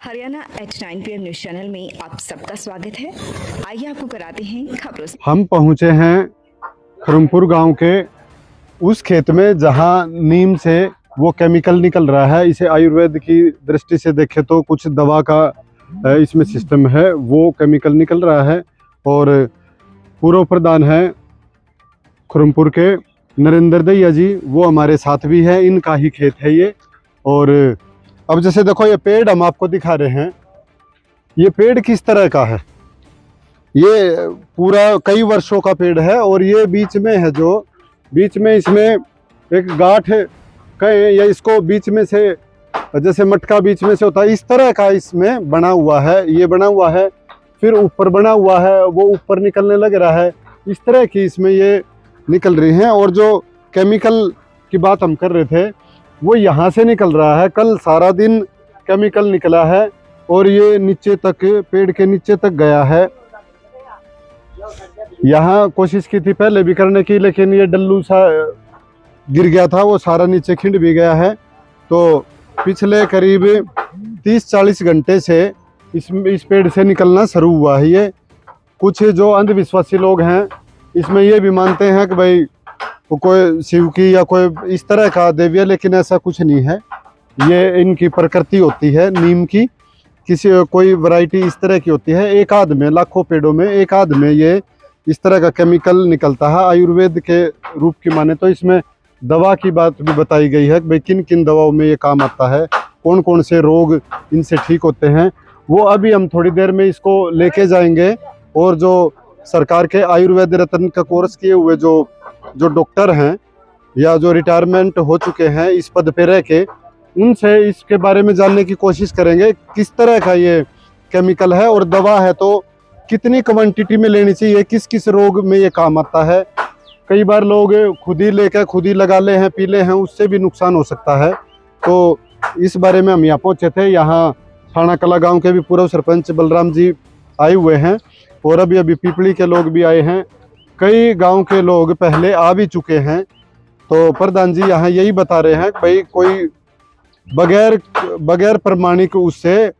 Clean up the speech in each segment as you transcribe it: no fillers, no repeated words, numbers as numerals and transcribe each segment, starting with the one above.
Haryana H9 PM news channel में आप सबका स्वागत है। आइए आपको कराते हैं खबरों से। हम पहुंचे हैं खरमपुर गांव के उस खेत में जहां नीम से वो केमिकल निकल रहा है। इसे आयुर्वेद की दृष्टि से देखें तो कुछ दवा का इसमें सिस्टम है, वो केमिकल निकल रहा है। और पूर्व प्रधान है खरमपुर के नरेंद्र दैया जी, वो हमारे साथ भी है, इनका ही खेत है ये। और अब जैसे देखो ये पेड़ हम आपको दिखा रहे हैं, ये पेड़ किस तरह का है। ये पूरा कई वर्षों का पेड़ है और ये बीच में है, जो बीच में इसमें एक गांठ कहें या इसको बीच में से जैसे मटका बीच में से होता है, इस तरह का इसमें बना हुआ है। ये बना हुआ है, फिर ऊपर बना हुआ है, वो ऊपर निकलने लग रहा है। इस तरह की इसमें ये निकल रही हैं। और जो केमिकल की बात हम कर रहे थे, वो यहाँ से निकल रहा है। कल सारा दिन केमिकल निकला है और ये नीचे तक, पेड़ के नीचे तक गया है। यहाँ कोशिश की थी पहले भी करने की, लेकिन ये डल्लू सा गिर गया था, वो सारा नीचे खिंड भी गया है। तो पिछले करीब 30-40 घंटे से इस पेड़ से निकलना शुरू हुआ है। ये कुछ जो अंधविश्वासी लोग हैं इसमें ये भी मानते हैं कि भाई वो कोई शिव की या कोई इस तरह का देवी है, लेकिन ऐसा कुछ नहीं है। ये इनकी प्रकृति होती है नीम की, किसी कोई वैरायटी इस तरह की होती है। एक आध में, लाखों पेड़ों में एक आध में ये इस तरह का केमिकल निकलता है। आयुर्वेद के रूप की माने तो इसमें दवा की बात भी बताई गई है कि भाई किन किन दवाओं में ये काम आता है, कौन कौन से रोग इनसे ठीक होते हैं। वो अभी हम थोड़ी देर में इसको लेके जाएंगे। और जो सरकार के आयुर्वेद रत्न का कोर्स किए हुए जो डॉक्टर हैं या जो रिटायरमेंट हो चुके हैं इस पद पे रह के, उनसे इसके बारे में जानने की कोशिश करेंगे किस तरह का ये केमिकल है और दवा है तो कितनी क्वांटिटी में लेनी चाहिए, किस किस रोग में ये काम आता है। कई बार लोग खुद ही लेकर खुद ही लगा ले हैं, पी ले हैं, उससे भी नुकसान हो सकता है। तो इस बारे में हम यहाँ पहुँचे थे। यहाँ थाना कला गांव के भी पूर्व सरपंच बलराम जी आए हुए हैं और अभी पिपली के लोग भी आए हैं। कई गांव के लोग पहले आ भी चुके हैं। तो प्रधान जी यहाँ यही बता रहे हैं कि भाई कोई बगैर प्रमाणिक उससे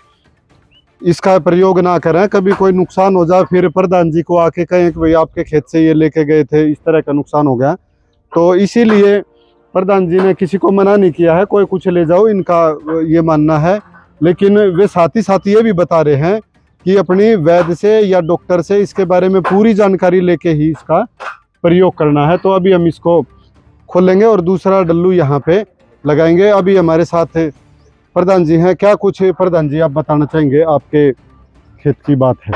इसका प्रयोग ना करें, कभी कोई नुकसान हो जाए फिर प्रधान जी को आके कहें कि भाई आपके खेत से ये लेके गए थे, इस तरह का नुकसान हो गया। तो इसीलिए प्रधान जी ने किसी को मना नहीं किया है, कोई कुछ ले जाओ, इनका ये मानना है। लेकिन वे साथ ही साथ ये भी बता रहे हैं कि अपनी वैद्य से या डॉक्टर से इसके बारे में पूरी जानकारी लेके ही इसका प्रयोग करना है। तो अभी हम इसको खोलेंगे और दूसरा डल्लू यहाँ पे लगाएंगे। अभी हमारे साथ प्रधान जी हैं। क्या कुछ प्रधान जी आप बताना चाहेंगे, आपके खेत की बात है?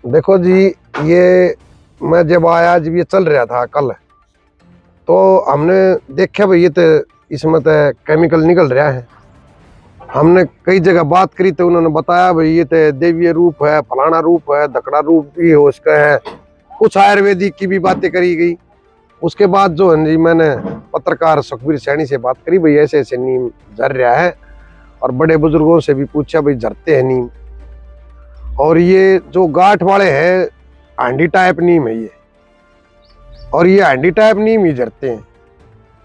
देखो जी, ये मैं जब आया, जब ये चल रहा था कल, तो हमने देखा भाई ये तो इसमें तो केमिकल निकल रहा है। हमने कई जगह बात करी तो उन्होंने बताया भाई ये तो देवीय रूप है, फलाना रूप है, धकड़ा रूप भी हो उसका है। कुछ आयुर्वेदिक की भी बातें करी गई। उसके बाद जो है जी, मैंने पत्रकार सुखबीर सैनी से बात करी, भाई ऐसे ऐसे नीम झर रहा है। और बड़े बुजुर्गों से भी पूछा, भाई झरते हैं नीम। और ये जो गांठ वाले हैं हांडी टाइप नीम है ये, और ये हांडी टाइप नीम ही झरते हैं।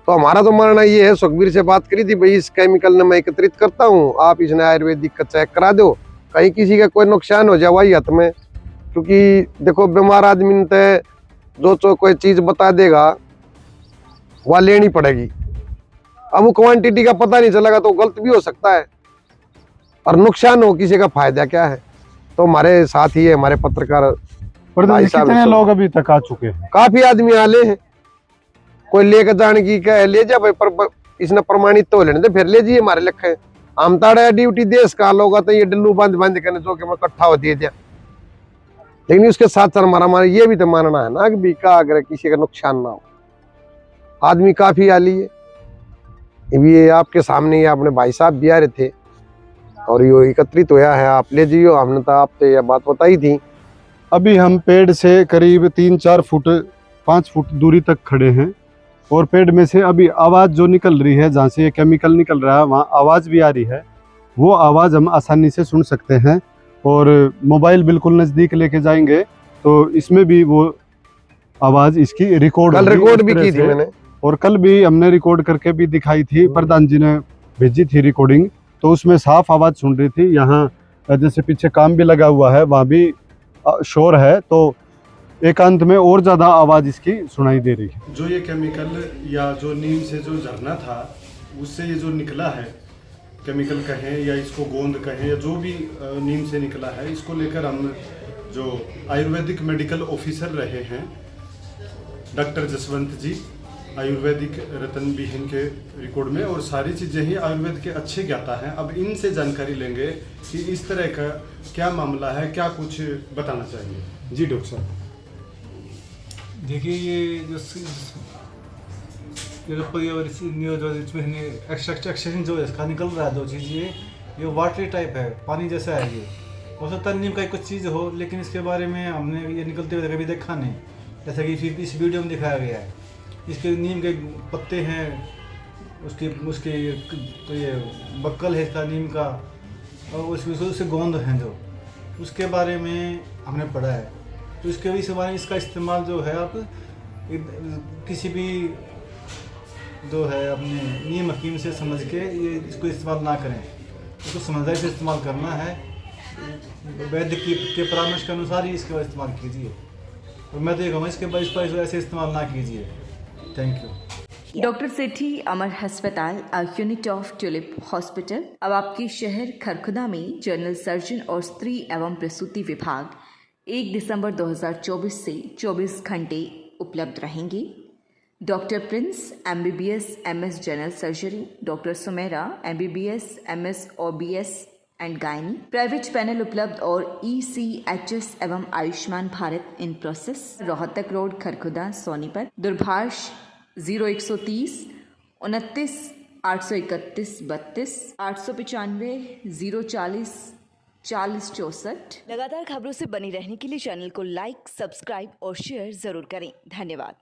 तो हमारा तो मानना ये है, सुखबीर से बात करी थी, भाई इस केमिकल ने मैं एकत्रित करता हूँ, आप इसने आयुर्वेदिक का चेक करा दो, कहीं किसी का कोई नुकसान हो जाए वही हाथ में। क्योंकि देखो बीमार आदमी ने जो कोई चीज बता देगा वह लेनी पड़ेगी। अब वो क्वांटिटी का पता नहीं चलेगा तो गलत भी हो सकता है और नुकसान हो, किसी का फायदा क्या है। तो हमारे साथ ही है हमारे पत्रकार प्रधान जी, कितने लोग अभी तक आ चुके हैं? काफी आदमी आले हैं। कोई लेकर जाने की क्या है, ले जा भाई, पर इसने प्रमाणित तो लेने दे, फिर ले जाइए हमारे लिखे। हम ताड़ा ड्यूटी देश का लोग तो ये डल्लू बंद करने जो कि मैं इकट्ठा हो दिए थे। लेकिन उसके साथ साथ हमारा ये भी तो मानना है ना कि बीका अगर किसी का नुकसान ना हो। आदमी काफी आली है। ये आपके सामने ये अपने भाई साहब भी आ रहे थे और ये एकत्रित होया है, आप ले जाइयो। हमने तो आपसे यह बात बताई थी। अभी हम पेड़ से करीब 3-4 फुट 5 फुट दूरी तक खड़े हैं और पेड़ में से अभी आवाज़ जो निकल रही है, जहाँ से ये केमिकल निकल रहा है वहाँ आवाज़ भी आ रही है। वो आवाज़ हम आसानी से सुन सकते हैं। और मोबाइल बिल्कुल नज़दीक लेके जाएंगे तो इसमें भी वो आवाज़ इसकी रिकॉर्ड भी की थी मैंने, और कल भी हमने रिकॉर्ड करके भी दिखाई थी, प्रधान जी ने भेजी थी रिकॉर्डिंग। तो उसमें साफ आवाज़ सुन रही थी। यहाँ जैसे पीछे काम भी लगा हुआ है, वहाँ भी शोर है, तो एकांत में और ज़्यादा आवाज़ इसकी सुनाई दे रही है। जो ये केमिकल या जो नीम से जो झरना था उससे ये जो निकला है, केमिकल कहें या इसको गोंद कहें या जो भी नीम से निकला है, इसको लेकर हम जो आयुर्वेदिक मेडिकल ऑफिसर रहे हैं डॉक्टर जसवंत जी, आयुर्वेदिक रत्न भी इनके रिकॉर्ड में, और सारी चीज़ें ही आयुर्वेद के अच्छे ज्ञाता हैं। अब इनसे जानकारी लेंगे कि इस तरह का क्या मामला है, क्या कुछ बताना चाहिए। जी डॉक्टर साहब। देखिए ये जो पर्यावरण जो इसमें एक्सट्रैक्शन जो इसका निकल रहा है, दो चीज़ ये वाटरी टाइप है, पानी जैसा है। ये हो सकता है नीम का कुछ चीज़ हो, लेकिन इसके बारे में हमने ये निकलते हुए कभी देखा नहीं, जैसा कि इस वीडियो में दिखाया गया है। इसके नीम के पत्ते हैं, उसके तो ये बक्कल है इसका नीम का, और उससे गोंद हैं जो, उसके बारे में हमने पढ़ा है। तो इसके इस बारे में इसका इस्तेमाल जो है आप किसी भी जो है अपने नीम हकीम से समझ के ये इसको इस्तेमाल ना करें, इसको समझदारी से इस्तेमाल करना है, वैद्य के परामर्श के अनुसार ही इसका इस्तेमाल कीजिए। और मैं देखूँगा इसके बाद इस पर ऐसे इस्तेमाल ना कीजिए। Thank you. डॉक्टर सेठी अमर अस्पताल, a unit of tulip hospital अब आपके शहर खरखुदा में जनरल सर्जन और स्त्री एवं प्रसूति विभाग 1 दिसंबर 2024 से 24 घंटे उपलब्ध रहेंगे। Doctor Prince MBBS MS general surgery, doctor Sumera MBBS MS OBS and gynae, private panel उपलब्ध और ECHS एवं Ayushman Bharat in process. Rohtak road Kharkhoda Sonipat, दूरभाष 0130 29 831 32 895 040 4064। लगातार खबरों से बनी रहने के लिए चैनल को लाइक, सब्सक्राइब और शेयर जरूर करें। धन्यवाद।